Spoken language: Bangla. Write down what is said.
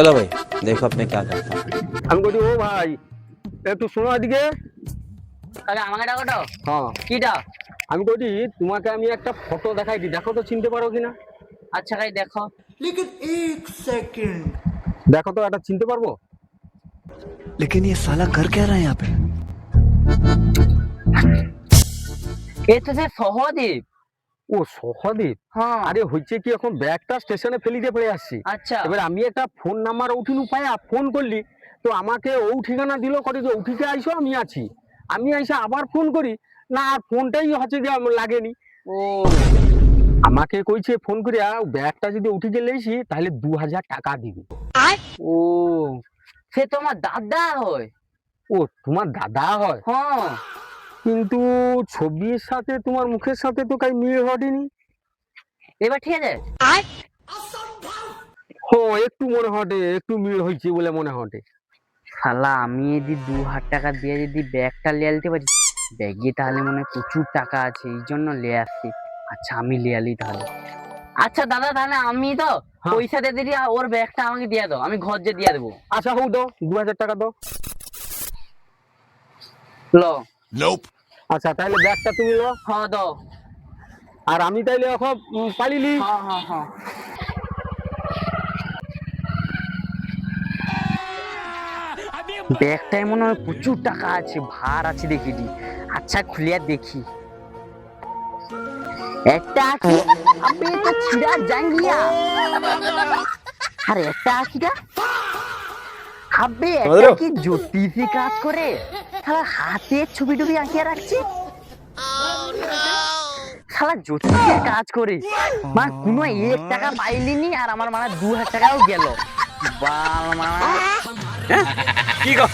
चलो भाई देखो अब मैं क्या करता हूँ। আমি বলি ও ভাই একটু শোনো এদিকে। কাকা আমাকে ডাকো তো। হ্যাঁ কিটা? আমি বলি তোমাকে আমি একটা ফটো দেখাই দিই, দেখো তো চিনতে পারো কিনা। আচ্ছা ভাই দেখো। लेकिन एक सेकंड দেখো তো এটা চিনতে পারবো। लेकिन ये साला कर क्या रहा है यहाँ पे এ তো সে সহদীপ। ও সহদীপ। হ্যাঁ আরে হচ্ছে কি এখন ব্যাগটা স্টেশনে ফেলি দিয়ে পড়ে আসছি। আচ্ছা এবার আমি একটা ফোন নাম্বার উঠিনু পায়া ফোন করলি, তো আমাকে ও ঠিকানা দিল করে যে উঠিকে আইসো আমি আছি। আমি আইসা আবার ফোন করি, না আর ফোনটাই হচ্ছে যে আমার লাগেনি। ও আমাকে কইছে ফোন করে ব্যাগটা যদি উঠিকে লেইছি তাহলে 2000 টাকা দিবি। ও সে তোমার দাদা হয়। ও তোমার দাদা হয়, হ্যাঁ কিন্তু ছবির সাথে তোমার মুখের সাথে তো কাই মিল ঘটেনি। এবার ঠিক আছে। ও একটু মনে হটে, একটু মিল হয়েছে বলে মনে হটে। শালা আমি যদি 2000 টাকা দিয়ে যদি ব্যাগটা লিয়ে আনতে পারি, ব্যাগে তাহলে মনে হয় প্রচুর টাকা আছে, এই জন্য লিয়ে আসছি। আচ্ছা আমি লিয়ে আলি তাহলে। আচ্ছা দাদা তাহলে আমি তো হ্যাঁ। পয়সা দিয়ে দিই, ওর ব্যাগটা আমাকে দিয়ে দাও, আমি ঘর যে দিয়ে দেবো। আচ্ছা হোক দাও 2000 টাকা দাও। লো আচ্ছা তাহলে ব্যাগটা তুমি লো, হ্যাঁ দাও। আর আমি তাইলে এখন পালিলি। হ্যাঁ হ্যাঁ হ্যাঁ ব্যাগটায় মনে হয় প্রচুর টাকা আছে, ভার আছে দেখি দি। আচ্ছা খুলিয়া দেখি, একটা আছে। আবে এটা ছিড়া জাঙ্গিয়া। আর একটা আছে না, আবে এটা কি জ্যোতিষী কাজ করে, শালা হাতে ছবি টবি আঁকিয়ে রাখছে। শালা জ্যোতিষীর কাজ করে, মানে কোনো 1 টাকা পাইলিনি, আর আমার মানে 2000 টাকাও গেল। বাল মানা কি গো